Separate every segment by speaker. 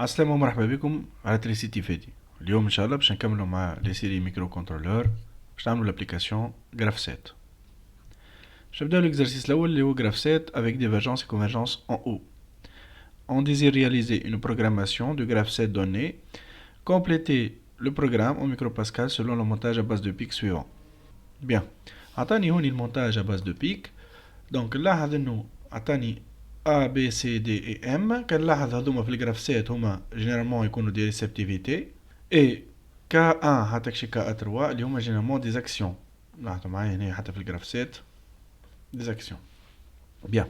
Speaker 1: السلام ومرحبا بكم على تريسيتي فادي. اليوم ان شاء الله باش نكملوا مع لي سيري ميكرو كنترولور باش نعملوا لابليكاسيون graph 7. باش نبداو l'exercice الاول اللي هو graph 7 avec divergence et convergence en haut. On désire réaliser une programmation de graph 7 donné. Compléter le programme en micropascal selon le montage à base de pic suivant. Bien. عطاني هوني المونتاج à base de pic. Donc نلاحظ انه عطاني A, B, C, D et M. كنلاحظ هذوما في الجراف 7 هما جينيرالمون يكونوا دي ريسبتيفيتي. Et K1 حتى شي K3 اللي هما جينيرالمون دي زاكسيون. لاحظوا معايا هنا حتى في الجراف 7 دي زاكسيون. بيان.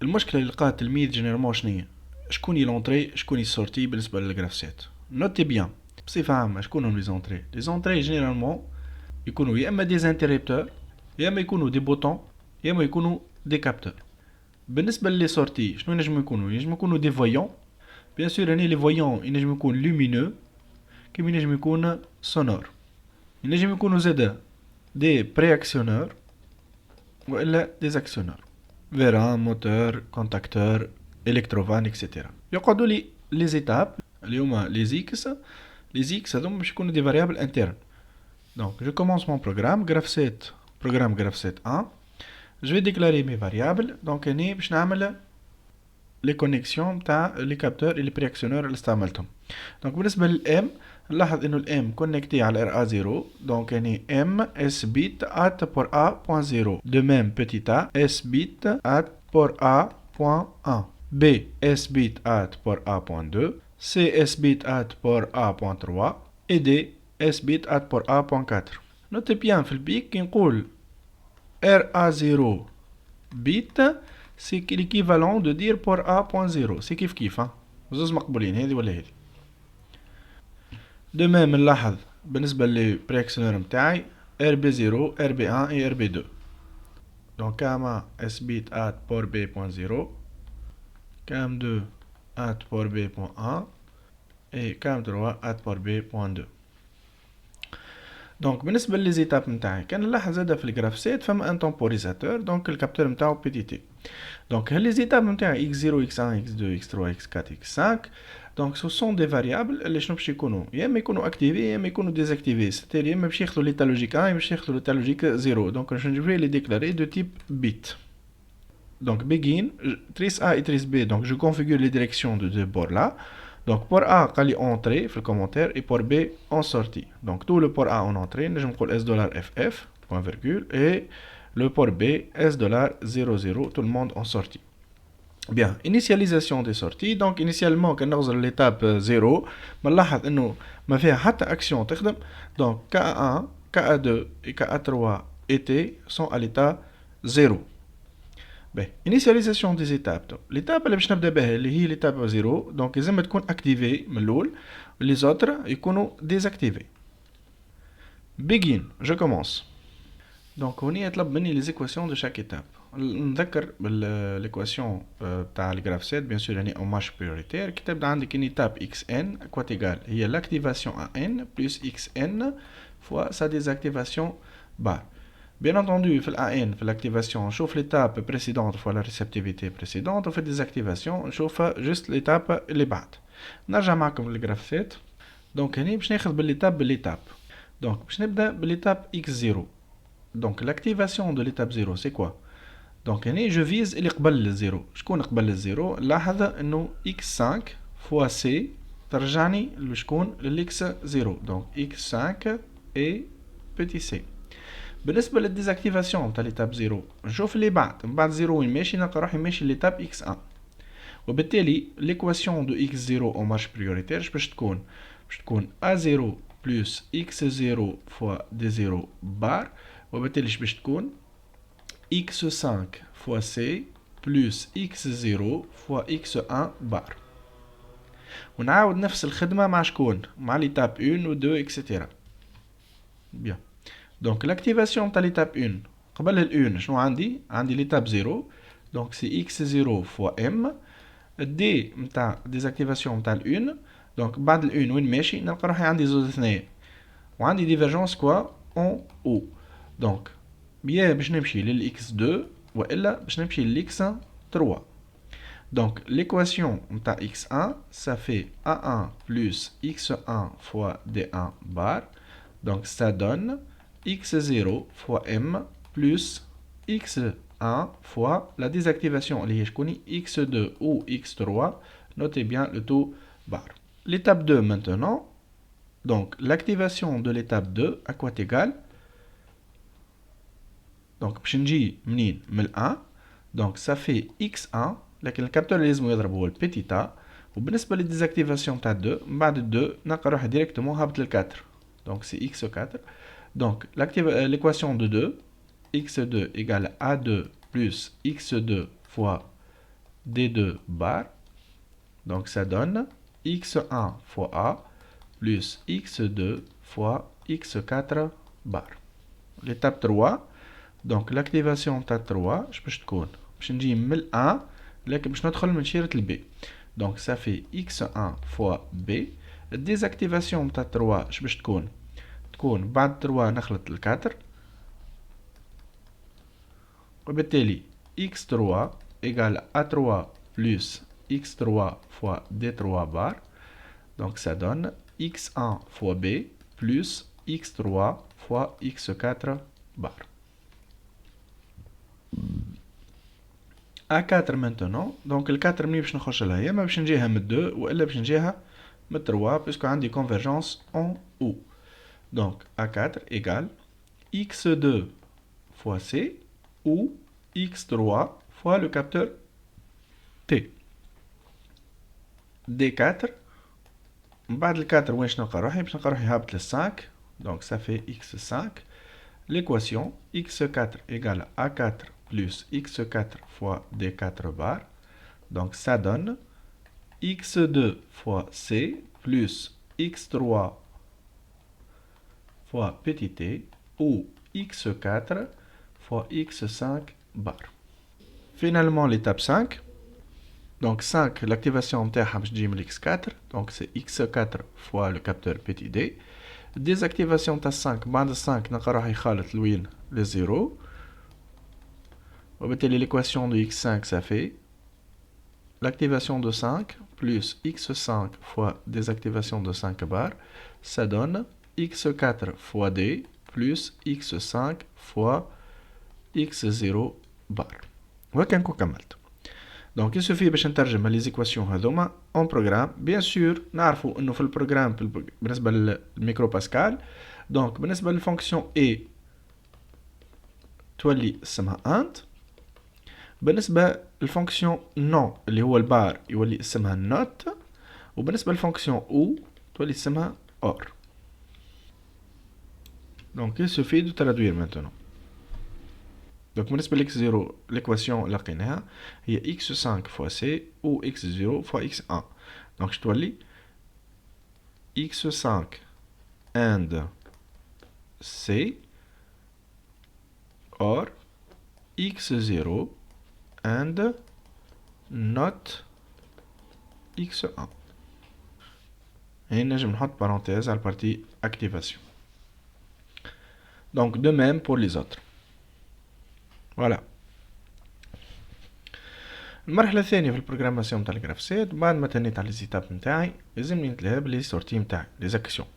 Speaker 1: المشكلة اللي لقاها التلميذ جينيرالمون شنيا؟ شكون هي لونطري شكون هي السورتي بالنسبة للجراف 7؟ نوتي بيان. بصفة عامة شكون هم لي زونطري؟ لي زونطري جينيرالمون يكونوا يا اما دي زانتيريبتور يا اما يكونوا دي بوتون يا اما يكونوا دي كابتور. بالنسبه لي سورتي شنو ينجموا يكونوا دي فويون. بيان سور هنا لي فويون ينجم يكون لومينو كيما ينجم يكون سونور. ينجم يكونوا زادا دي برياكسيونور والا دي زاكسيونور فيران موتور كونتاكتور الكتروفان اكسيتيرا. يقعدوا لي لي زيتاب اللي هما لي زيكس هذوما باش يكونوا دي فاريابل انترن. Donc, je commence mon programme, graph 7, programme graph 7.1. Je vais déclarer mes variables. Donc, هنا باش نعمل les connexions تاع les capteurs et les préactionneurs اللي استعملتهم. Donc, بالنسبة للM نلاحظ انه الM connecté على RA0. Donc, هنا M S bit at port A.0. De même, petit a S bit at port A.1. B S bit at port A.2. C S bit at port A.3. Et D S bit at port A.4. Notez bien في البيك كي نقول RA0 bit c'est l'équivalent de dire port A.0. c'est كيف زوز مقبولين هذه ولا هذه. de même نلاحظ بالنسبة لي بريكسيونور متاعي RB0 RB1 et RB2. donc كاما S bit at port B.0 cam2 at port B.1 et cam3 at port B.2. دونك بالنسبه لي زيتاب نتاعي كان نلاحظ زاده في الجراف 7 فما ان تمبوريزاتور. دونك الكابتور نتاعو بي تي تي. دونك هل لي زيتاب نتاعي x0 x1 x2 x3 x4 x5. دونك سو سون دي فاريابل اللي شنو باش يكونوا يا اما يكونوا اكتيفي يا اما يكونوا ديزاكتيفي. ستير يا اما باش ياخذوا ليتا لوجيك 1 يا باش ياخذوا ليتا لوجيك 0. دونك je vais les déclarer de type bit. Donc begin trace A et trace B. Donc je configure les directions de deux bords là. Donc port A قال لي entrée في الكومنتير et port B en sortie. Donc tout le port A en entrée نجم نقول $FF point virgule et le port B $00 tout le monde en sortie. Bien, initialisation des sorties. Donc initialement كان نغزر l'étape 0 بنلاحظ انه ما فيها حتى action تخدم. Donc KA1 KA2 et KA3 et T sont à l'état 0. Ben, initialisation des étapes. L'étape اللي باش نبدا بها اللي هي l'étape 0. donc لازم تكون activée من الاول les autres يكونوا désactivés. begin je commence. donc هنا يطلب مني les équations de chaque étape. نذكر بالايكواسيون تاع الجراف 7 bien sûr يعني en marche prioritaire كي تبدا عندك une étape xn quoi égal هي l'activation à n plus xn fois sa désactivation bar. Bien entendu, في الAN, في l'activation, on chauffe l'étape précédente fois la réceptivité précédente, on fait des activations, on chauffe juste l'étape اللي بعد. نرجع معكم للجراف 7. donc هنا باش ناخذ بالl'étape. donc باش نبدا بالl'étape x0. donc l'activation de l'étape 0 c'est quoi? donc هنا je vise اللي قبل الزيرو. شكون قبل الزيرو؟ لاحظ انه x5 fois c ترجعني لشكون للx 0. donc x5 et petit c. بالنسبة للديزاكتيفاسيون تاع ليتاب 0 نشوف اللي بعد 0 وين ماشي نلقى روحي ماشي ليتاب x1. وبالتالي ليكواسيون دو x0 او مارش بريوريتير باش تكون a0 بلس x0 فوا d0 بار. وبالتالي باش تكون x5 فوا c بلس x0 فوا x1 بار. ونعاود نفس الخدمة مع شكون؟ مع ليتاب 1 و 2 اكسيتيرا. بيان. Donc l'activation de l'étape 1 قبل ال 1 شنو عندي l'étape 0. donc c'est x0 fois m. d نتاع désactivation نتاع ال 1. donc بعد ال 1 وين ماشي نلقى روحي عندي زوز اثنين وعندي divergence كوا en haut. donc يا باش نمشي لل x2 والا باش نمشي لل x3. Donc, l'équation de x1, ça fait a1 plus x1 fois d1 bar. Donc, ça donne x0 fois m plus x1 fois la désactivation, x2 ou x3. Notez bien le tout bar. L'étape 2 maintenant. Donc, l'activation de l'étape 2 à quoi est égal? Donc, باش نجي منين؟ من 1. Donc, ça fait x1. لكن الكابتور لازم يضرب هو البيتيتا. وبالنسبة للديزاكتيفاسيون تاع 2 بعد 2 نلقى روحي ديريكتومون هابط ل 4. Donc, c'est x4. Donc, l'équation de 2, x2 égale a2 plus x2 fois d2 bar. Donc, ça donne x1 fois a plus x2 fois x4 bar. L'étape 3. Donc, l'activation تاع 3 باش تكون باش نجي من 1 لكن باش ندخل من شيرة ب. Donc, ça fait x1 fois b. الديزاكتيفاسيون تاع 3 باش تكون بعد 3 نخلط ل 4. وبالتالي x3 égale a3 plus x3 fois d3 bar. Donc, ça donne x1 fois b plus x3 fois x4 bar. A4 maintenant. Donc, le 4 مني باش نخش لها، يا اما باش نجيها من 2 والا باش نجيها من 3 puisque عندي convergence en ou. Donc, A4 égale x2 fois c ou x3 fois le capteur T. D4. بعد ال 4 وين نلقى روحي؟ باش نلقى روحي هابط ل 5. Donc, ça fait x5. L'équation x4 égale A4 plus x4 fois d4 bar. Donc, ça donne x2 fois c plus x3 fois petit t ou x4 fois x5 bar. Finalement, l'étape 5. Donc, 5, l'activation تاعها باش تجي من x4. Donc, c'est x4 fois le capteur petit d. Désactivation تاع 5 بعد 5 نلقى روحي خالط لوين le 0. وبالتالي l'équation de x5 ça fait l'activation de 5 plus x5 fois désactivation de 5 bar. Ça donne x4 fois d plus x5 fois x0 bar. وهكا نكون كملت. Donc, il suffit باش نترجم les équations هذوما en programme. Bien sûr, نعرفوا انه في البروجرام بالنسبة للميكرو باسكال. Donc, بالنسبة للفونكسيون a تولي اسمها int. بالنسبة للفونكسيون non اللي هو البار يولي اسمها not. وبالنسبة للفونكسيون ou تولي اسمها or. Donc, il suffit de traduire maintenant. Donc, بالنسبة ل x0 l'équation اللي لقيناها هي x5 fois c ou x0 fois x1. Donc, تولي x5 and c or x0 and not x1. Et نجم نحط parenthèse à la partie activation. Donc, de même pour les autres. Voilà. المرحلة الثانية في البروغراماسيون تاع الجرافسات بعد ما تنيت على ليزيتاب نتاعي لازمني نتلهى بلي سورتي نتاعي لي زاكسيون.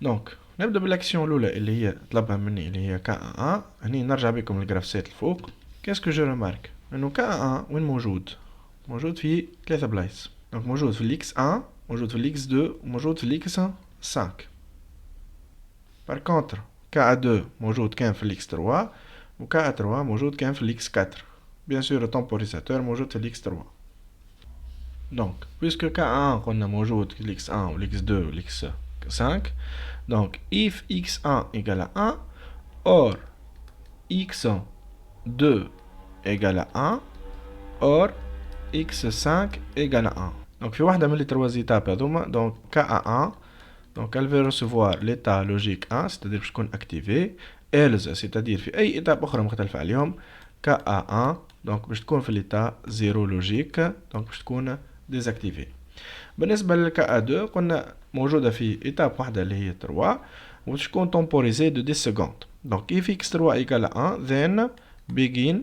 Speaker 1: دونك نبدا بالاكسيون الاولى اللي هي طلبها مني اللي هي كا 1. هني نرجع بكم للجرافسات الفوق. كاسكو جو ريمارك انه كا 1 وين موجود في 3 بلايص. دونك موجود في الاكس 1 موجود في الاكس 2 وموجود في الاكس 5. بار كونتر كا 2 موجود كان في الاكس 3 وكا 3 موجود كان في الاكس 4. Bien sûr, le temporisateur موجود في l'X3. Donc, puisque K1 قلنا موجود في l'X1 ou l'X2 ou l'X5, donc if X1 égale à 1, or X2 égale à 1, or X5 égale à 1. Donc, في واحدة من les trois étapes هذوما, donc K1, donc elle va recevoir l'état logique 1, c'est-à-dire باش تكون activé, else, c'est-à-dire في أي étape أخرى مختلفة عليهم, K1, donc باش تكون في l'état 0 logique, donc باش تكون désactivé. بالنسبة للكا 2 قلنا موجودة في étape واحدة اللي هي 3 وباش تكون temporisée de 10 secondes. Donc if x3 égale à 1 then begin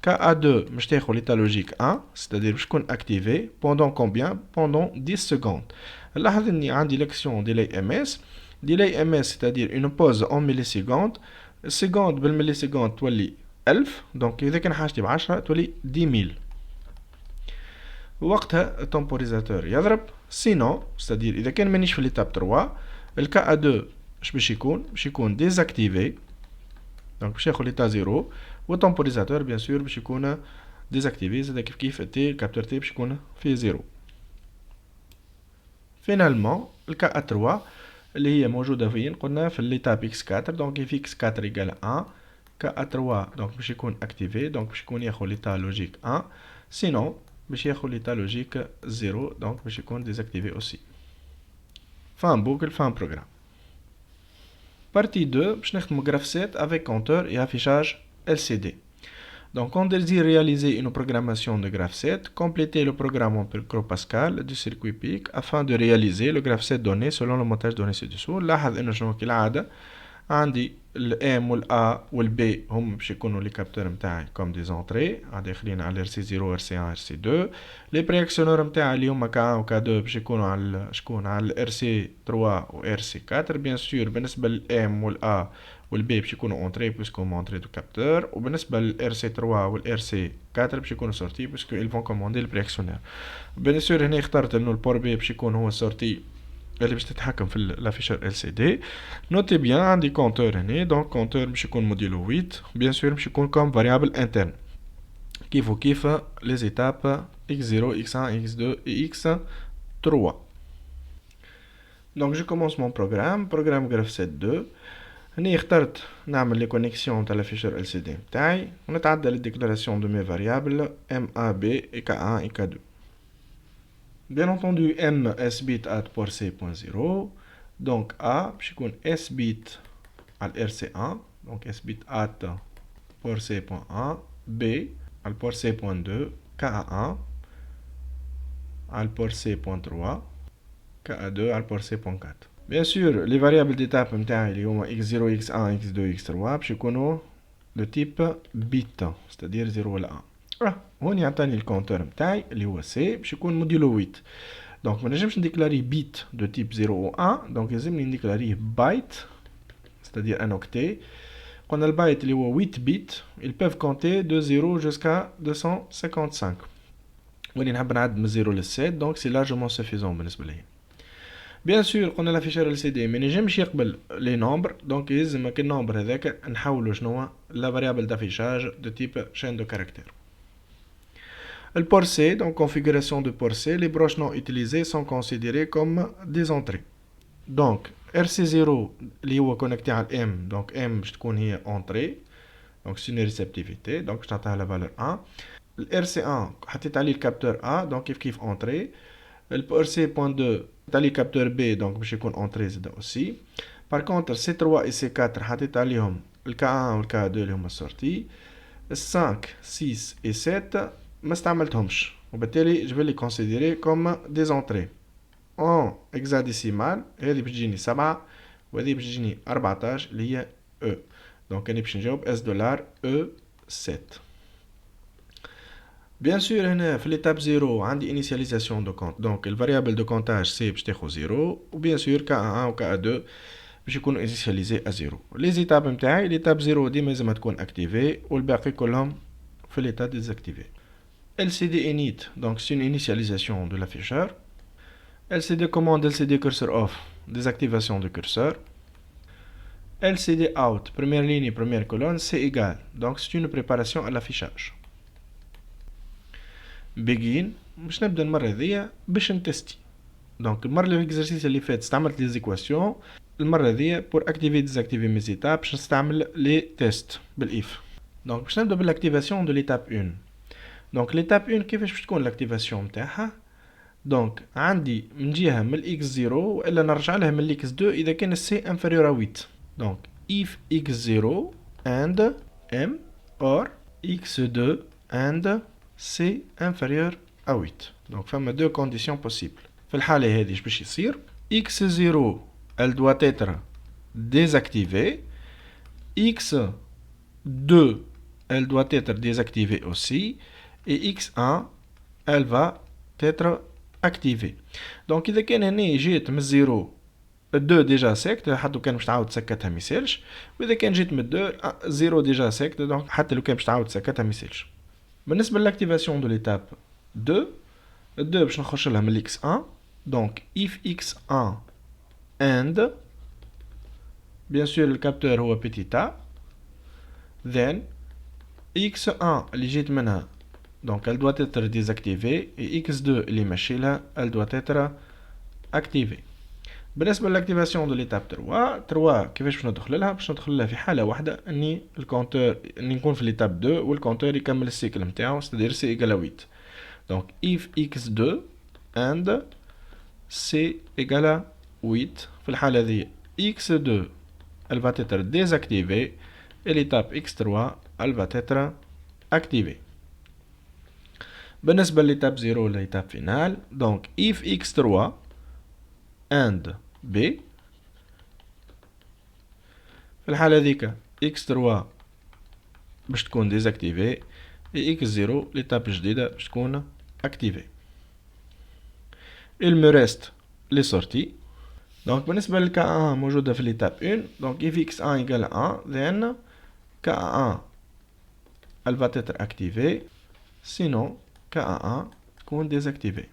Speaker 1: KA2 باش تاخذ l'état logique 1 c'est-à-dire باش تكون activé pendant combien pendant 10 secondes. لاحظ اني عندي l'action delay ms c'est-à-dire une pause en millisecondes. seconde بالمليسيكوند تولي 1000 دونك اذا كان حاجتي ب10 تولي 10000. وقتها التمبوريزاتور يضرب سينو c'est-à-dire اذا كان مانيش في l'étape 3 الكا 2 اش باش يكون ديزاكتيفي دونك باش ياخذ l'état 0 والتمبوريزاتور بيان سور باش يكون ديزاكتيفي زاد كيف تي الكابتور تي باش يكون فيه 0. فينالمون الكا 3 اللي هي موجوده فين قلنا في l'étape x4 دونك في x4 يقال 1 كا 3 دونك باش يكون اكتيفي دونك باش يكون ياخذ l'état لوجيك 1 سينو باش ياخذ l'état لوجيك 0 دونك باش يكون ديزاكتيفي اوسي. فان بوكل فان بروغرام. Partie 2 باش نخدمو graph set avec compteur et affichage LCD. Donc on désire réaliser une programmation de graph set, compléter le programme en micropascal du circuit PIC afin de réaliser le graph set donné selon le montage donné ci-dessous. لاحظ انه شنو كالعادة عندي ال M وال A وال B هم باش يكونوا لي كابتور نتاعي comme des entrées داخلين على RC0 RC1 RC2. لي برياكسيونور نتاعي اللي هما K1 و K2 باش يكونوا على شكون على RC3 و RC4 بيان سور. بالنسبة لل M وال A وال B باش يكونوا entrées puisqu'on montré du capteur وبالنسبة لل RC3 وال RC4 باش يكونوا sorties puisque ils vont commander le préactionnaire. بيان سور هنا اخترت انه البور B باش يكون هو sortie اللي باش تتحكم في الافيشر LCD. نوتي بيان عندي كونتور هنا دونك كونتور باش يكون موديلو 8 بيان سور باش يكون كوم فاريابل انترن كيف وكيف لي زيتاب x0 x1 x2 et x3. دونك جو كومونس مون بروغرام graph set 2. هنا اخترت نعمل لي كونيكسيون تاع الافيشر LCD نتاعي ونتعدى للديكلاراسيون دو مي فاريابل MAB et K1 et K2. Bien entendu, M S bit at port C.0. Donc A, je connais S bit à RC1. Donc S bit at port C.1. B à port C.2. KA1 à port C.3. KA2 à port C.4. Bien sûr, les variables d'étape x0, x1, x2, x3 je connais le type bit, c'est-à-dire 0 à 1. هون يعطيني الكونتور نتاعي اللي هو سي باش يكون موديلو 8. دونك ما نجمش نديكلاري بيت دو تيب 0 و 1 دونك لازمني نديكلاريه بايت c'est-à-dire ان اوكتي. قلنا البايت اللي هو 8 بيت ils peuvent compter de 0 jusqu'à 255 ولي نحب نعد من 0 ل 7 دونك سي لارجومون سوفيزون بالنسبه لي. بيان سور قلنا لافيشار LCD ما نجمش يقبل لي نومبر دونك يلزم هاك النومبر هذاك نحولو شنو لا فاريابل دافيشاج دو تيب شين دو كاركتير. Le port C, donc configuration de port C, les broches non utilisées sont considérées comme des entrées. Donc RC0 اللي هو connecté à M, donc M باش تكون هي entrée, donc c'est une réceptivité, donc je t'attends la valeur 1. Le RC1 حطيت عليه الكابتور A, donc كيف entrée. Le port C.2 حطيت عليه الكابتور B, donc باش يكون entrée زادا aussi. Par contre C3 et C4 حطيت عليهم ال K1 و ال K2 اللي هما sorties. 5, 6 et 7 ما استعملتهمش وبالتالي جبت لي كونسيديري كوم دي زونطري اون اكزاديسيمال. هذه باش تجيني 7 وهذه باش تجيني 14 اللي هي او. دونك انا باش نجاوب اس دولار او 7. بيان سور هنا في ليتاب 0 عندي انيسياليزاسيون دو كونت دونك الفاريابل دو كونتاج سي باش تاخذ 0 وبيان سور كا 1 و كا 2 باش يكونوا انيسياليزي ا 0. لي زيتاب نتاعي ليتاب 0 ديما لازم تكون اكتيفي والباقي كلهم في ليتا ديزاكتيفي. LCD init, donc c'est une initialisation de l'afficheur. LCD commande LCD cursor off, désactivation de curseur. LCD out, première ligne, première colonne, c'est égal. Donc c'est une préparation à l'affichage. Begin, باش نبدا المرة هذيا باش نتستي. Donc المرة اللي l'exercice اللي فات استعملت les équations. المرة هذيا pour activer désactiver mes étapes باش نستعمل les tests بالif. Donc باش نبدا بالactivation de l'étape 1. دونك ليتاب 1 كيفاش باش تكون لاكتيفاسيون نتاعها. دونك عندي من جهه من x0 والا نرجع لها من x2 اذا كان السي انفيريور ا 8. دونك if x0 and m or x2 and c inférieur à 8. دونك فما دو كونديسيون بوسيبل. في الحاله هذه باش يصير x0 elle doit être désactivée, x2 elle doit être désactivée aussi. Et x1, elle va être activée. Donc إذا كان هنا جيت من الزيرو 2 ديجا ساكت حتى كان باش تعاود تسكتها ميسالش، وإذا كان جيت من 2 0 ديجا ساكت دونك حتى لو كان باش تعاود تسكتها ميسالش. بالنسبة للاكتيفاسيون دو ليتاب 2 2 باش نخرج لها من x1 دونك if x1 and bien sûr le capteur هو petit a then x1 اللي جيت منها donc elle doit être désactivée et x2 اللي ماشي لها elle doit être activée. بالنسبة للاكتيفاسيون دو ليتاب 3 كيفاش باش ندخل لها؟ باش ندخل لها في حالة واحدة اني الكونتور اني نكون في ليتاب 2 والكونتور يكمل السيكل نتاعو c'est-à-dire c égale à 8. donc if x2 and c égale à 8 في الحالة ذي x2 elle va être désactivée et l'étape x3 elle va être activée. بالنسبة للإتاب 0 للإتاب فينال donc if x3 and b في الحالة ذيك x3 باش تكون ديزاكتيفي et x0 l'étape جديدة باش تكون activée. il me reste les sorties. donc بالنسبة لك A1 موجودة في l'étape 1 donc if x1 égale à 1 then KA1 elle va être activée sinon KA1 تكون désactivée.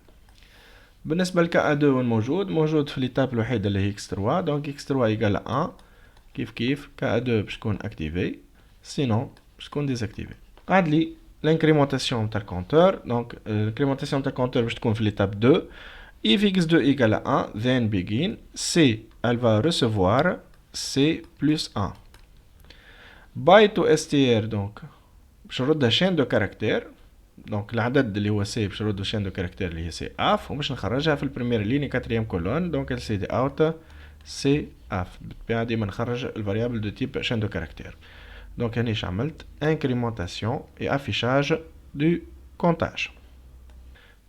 Speaker 1: بالنسبة ل KA2 وين موجود في l'étape الوحيدة اللي هي x3 donc x3 égale à 1 كيف KA2 باش تكون activée sinon باش تكون désactivée. قعد لي l'incrémentation نتاع الكونتور donc l'incrémentation نتاع الكونتور باش تكون في l'étape 2 if x2 égale à 1 then begin c elle va recevoir c plus 1 by to str donc باش نردها chaîne de caractères donc العدد اللي هو c باش نردو chaîne de caractères اللي هي c af وباش نخرجها في البريمير ليني كاتريام كولون donc elle cd out c af بالطبيعة ديما نخرج الفاريابل دو تيب chaîne de caractères. donc هنيش عملت incrémentation et affichage du comptage.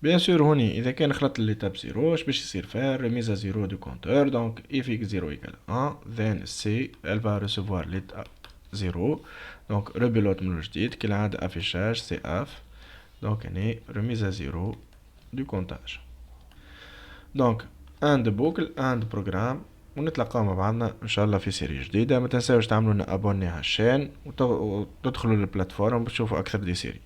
Speaker 1: bien sûr هوني إذا كان خلطت l'étape 0 اش باش يصير faire remise à 0 du compteur donc if x0 égale 1 then c elle va recevoir l'étape 0 donc rebelote من الجديد كالعادة affichage caf donc هني remise à 0 du comptage. donc end boucle end programme ونتلقاو مع بعضنا ان شاء الله في سيري جديدة. ما تنساوش تعملوا لنا ابوني على الشين وتدخلوا للبلاتفورم باش تشوفوا اكثر دي سيري.